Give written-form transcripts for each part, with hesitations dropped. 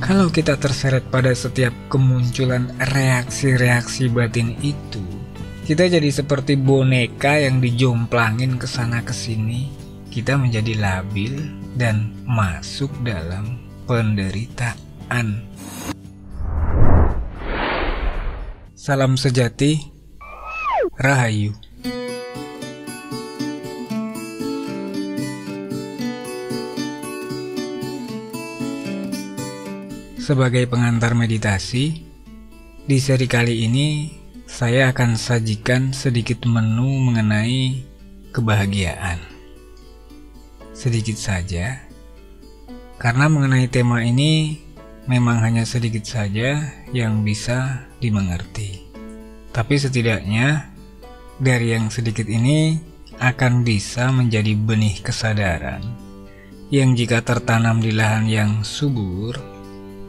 Kalau kita terseret pada setiap kemunculan reaksi-reaksi batin itu, kita jadi seperti boneka yang dijomplangin ke sana ke sini. Kita menjadi labil dan masuk dalam penderitaan. Salam sejati, Rahayu. Sebagai pengantar meditasi, di seri kali ini saya akan sajikan sedikit menu mengenai kebahagiaan. Sedikit saja, karena mengenai tema ini memang hanya sedikit saja yang bisa dimengerti. Tapi setidaknya dari yang sedikit ini akan bisa menjadi benih kesadaran yang jika tertanam di lahan yang subur,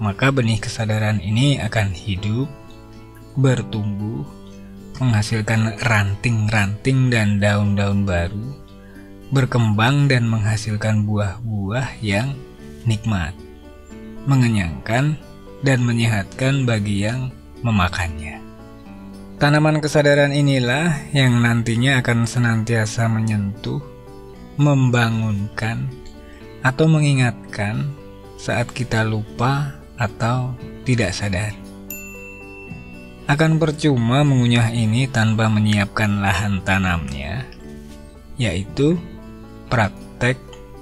maka benih kesadaran ini akan hidup, bertumbuh, menghasilkan ranting-ranting dan daun-daun baru, berkembang dan menghasilkan buah-buah yang nikmat, mengenyangkan, dan menyehatkan bagi yang memakannya. Tanaman kesadaran inilah yang nantinya akan senantiasa menyentuh, membangunkan, atau mengingatkan saat kita lupa atau tidak sadar. Akan percuma mengunyah ini tanpa menyiapkan lahan tanamnya, yaitu praktek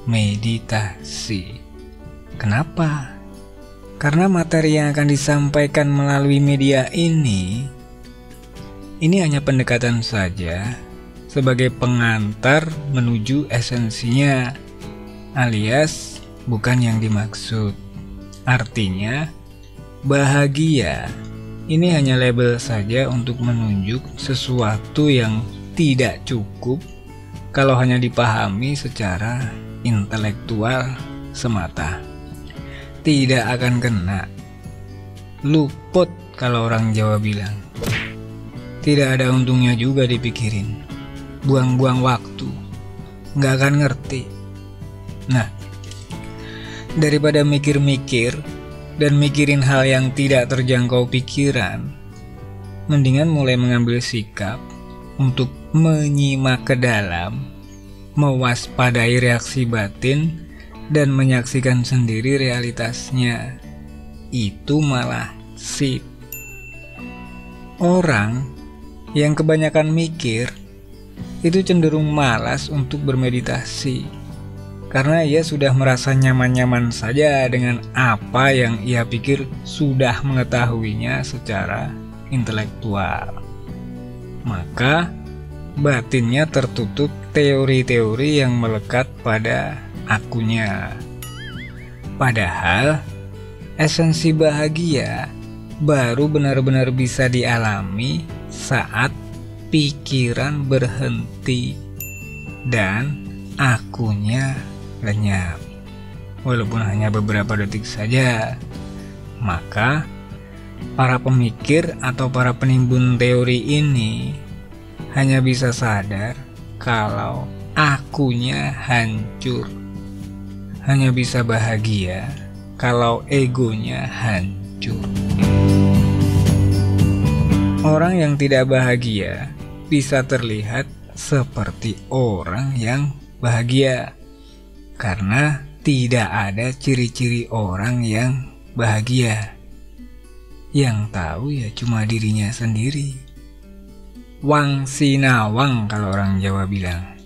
meditasi. Kenapa? Karena materi yang akan disampaikan melalui media ini hanya pendekatan saja sebagai pengantar menuju esensinya, alias bukan yang dimaksud. Artinya, bahagia ini hanya label saja untuk menunjuk sesuatu yang tidak cukup kalau hanya dipahami secara intelektual semata. Tidak akan kena. Luput kalau orang Jawa bilang. Tidak ada untungnya juga dipikirin. Buang-buang waktu. Nggak akan ngerti. Nah, daripada mikir-mikir dan mikirin hal yang tidak terjangkau pikiran, mendingan mulai mengambil sikap untuk menyimak ke dalam, mewaspadai reaksi batin, dan menyaksikan sendiri realitasnya. Itu malah sip. Orang yang kebanyakan mikir itu cenderung malas untuk bermeditasi, karena ia sudah merasa nyaman-nyaman saja dengan apa yang ia pikir sudah mengetahuinya secara intelektual. Maka batinnya tertutup teori-teori yang melekat pada akunya. Padahal esensi bahagia baru benar-benar bisa dialami saat pikiran berhenti dan akunya lenyap, walaupun hanya beberapa detik saja. Maka para pemikir atau para penimbun teori ini hanya bisa sadar kalau akunya hancur, hanya bisa bahagia kalau egonya hancur. Orang yang tidak bahagia bisa terlihat seperti orang yang bahagia, karena tidak ada ciri-ciri orang yang bahagia. Yang tahu ya cuma dirinya sendiri. Wang sinawang kalau orang Jawa bilang.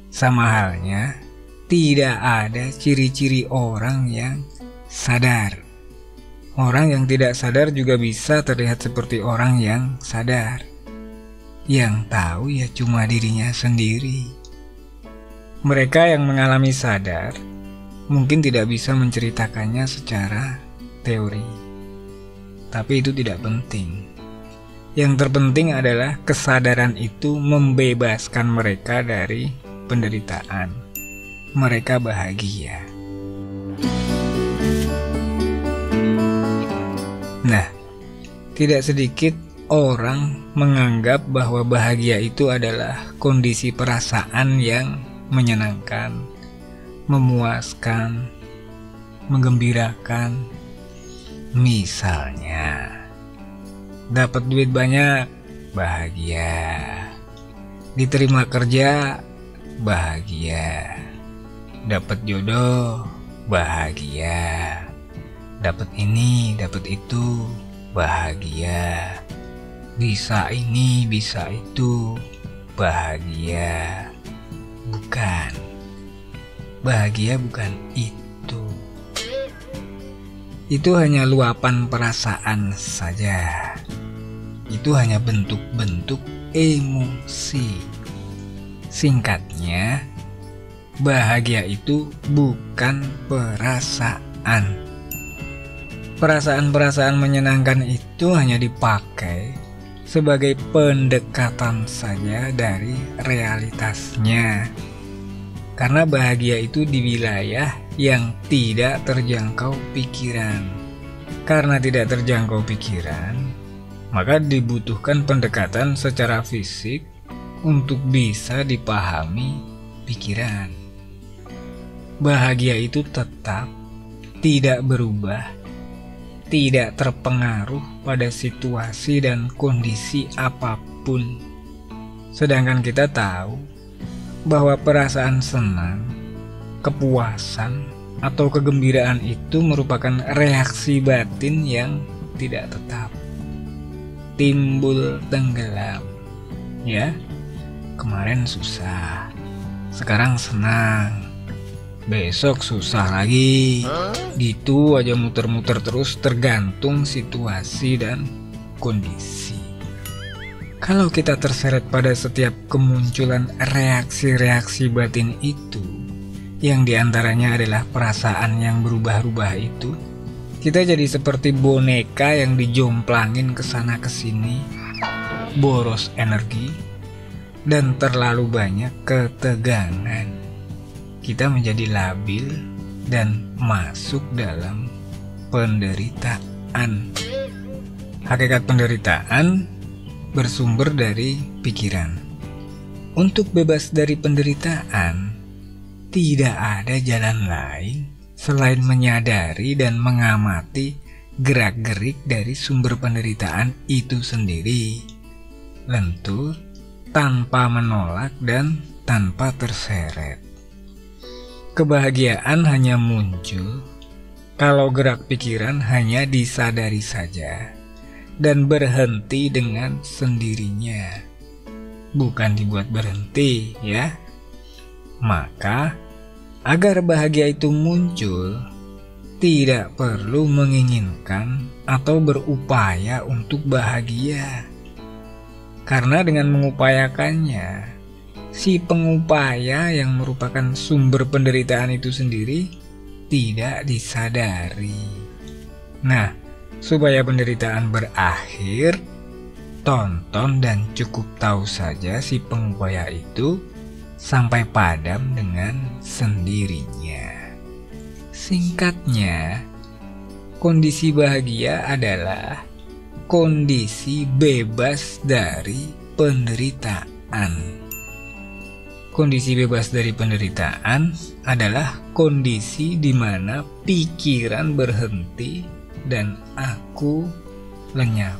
Sama halnya, tidak ada ciri-ciri orang yang sadar. Orang yang tidak sadar juga bisa terlihat seperti orang yang sadar. Yang tahu ya cuma dirinya sendiri. Mereka yang mengalami sadar mungkin tidak bisa menceritakannya secara teori, tapi itu tidak penting. Yang terpenting adalah kesadaran itu membebaskan mereka dari penderitaan. Mereka bahagia. Nah, tidak sedikit orang menganggap bahwa bahagia itu adalah kondisi perasaan yang menyenangkan, memuaskan, menggembirakan, Misalnya, dapat duit banyak, bahagia. Diterima kerja, bahagia. Dapat jodoh, bahagia. Dapat ini, dapat itu, bahagia. Bisa ini, bisa itu, bahagia. Bukan. Bahagia bukan itu. Itu hanya luapan perasaan saja. Itu hanya bentuk-bentuk emosi. Singkatnya, bahagia itu bukan perasaan. Perasaan-perasaan menyenangkan itu hanya dipakai sebagai pendekatan saja dari realitasnya. Karena bahagia itu di wilayah yang tidak terjangkau pikiran. Karena tidak terjangkau pikiran, maka dibutuhkan pendekatan secara fisik untuk bisa dipahami pikiran. Bahagia itu tetap tidak berubah, tidak terpengaruh pada situasi dan kondisi apapun. Sedangkan kita tahu bahwa perasaan senang, kepuasan, atau kegembiraan itu merupakan reaksi batin yang tidak tetap. Timbul tenggelam. Ya, kemarin susah, sekarang senang, besok susah lagi. Gitu aja muter-muter terus tergantung situasi dan kondisi. Kalau kita terseret pada setiap kemunculan reaksi-reaksi batin itu, yang diantaranya adalah perasaan yang berubah-ubah itu, kita jadi seperti boneka yang dijomplangin kesana kesini, boros energi, dan terlalu banyak ketegangan. Kita menjadi labil dan masuk dalam penderitaan. Hakikat penderitaan bersumber dari pikiran. Untuk bebas dari penderitaan, tidak ada jalan lain selain menyadari dan mengamati gerak-gerik dari sumber penderitaan itu sendiri, lentur, tanpa menolak dan tanpa terseret. Kebahagiaan hanya muncul kalau gerak pikiran hanya disadari saja dan berhenti dengan sendirinya, bukan dibuat berhenti, ya. Maka agar bahagia itu muncul, tidak perlu menginginkan atau berupaya untuk bahagia. Karena dengan mengupayakannya, si pengupaya yang merupakan sumber penderitaan itu sendiri tidak disadari. Nah, supaya penderitaan berakhir, tonton dan cukup tahu saja si pengupaya itu sampai padam dengan sendirinya. Singkatnya, kondisi bahagia adalah kondisi bebas dari penderitaan. Kondisi bebas dari penderitaan adalah kondisi di mana pikiran berhenti dan aku lenyap.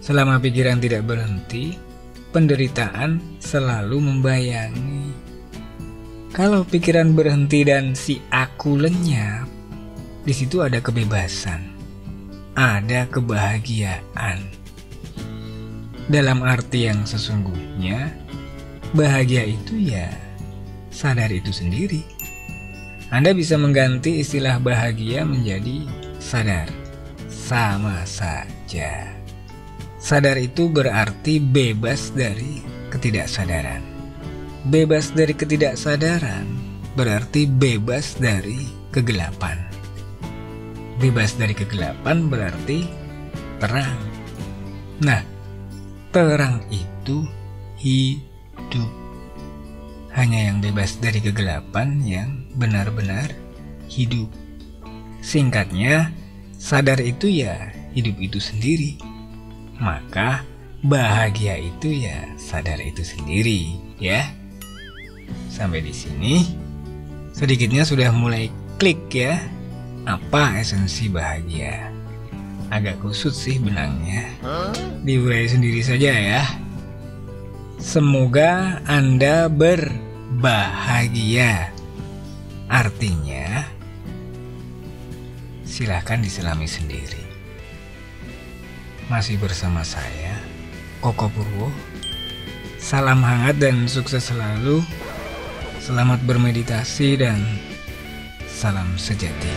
Selama pikiran tidak berhenti, penderitaan selalu membayangi. Kalau pikiran berhenti dan si aku lenyap, di situ ada kebebasan, ada kebahagiaan. Dalam arti yang sesungguhnya, bahagia itu ya sadar itu sendiri. Anda bisa mengganti istilah bahagia menjadi sadar, sama saja. Sadar itu berarti bebas dari ketidaksadaran. Bebas dari ketidaksadaran berarti bebas dari kegelapan. Bebas dari kegelapan berarti terang. Nah, terang itu hidup. Hanya yang bebas dari kegelapan yang benar-benar hidup. Singkatnya, sadar itu ya hidup itu sendiri. Maka bahagia itu ya sadar itu sendiri, ya. Sampai di sini sedikitnya sudah mulai klik ya. Apa esensi bahagia? Agak kusut sih benangnya. Diurai sendiri saja ya. Semoga Anda berbahagia. Artinya, silahkan diselami sendiri. Masih bersama saya, Koko Purwo. Salam hangat dan sukses selalu. Selamat bermeditasi dan salam sejati.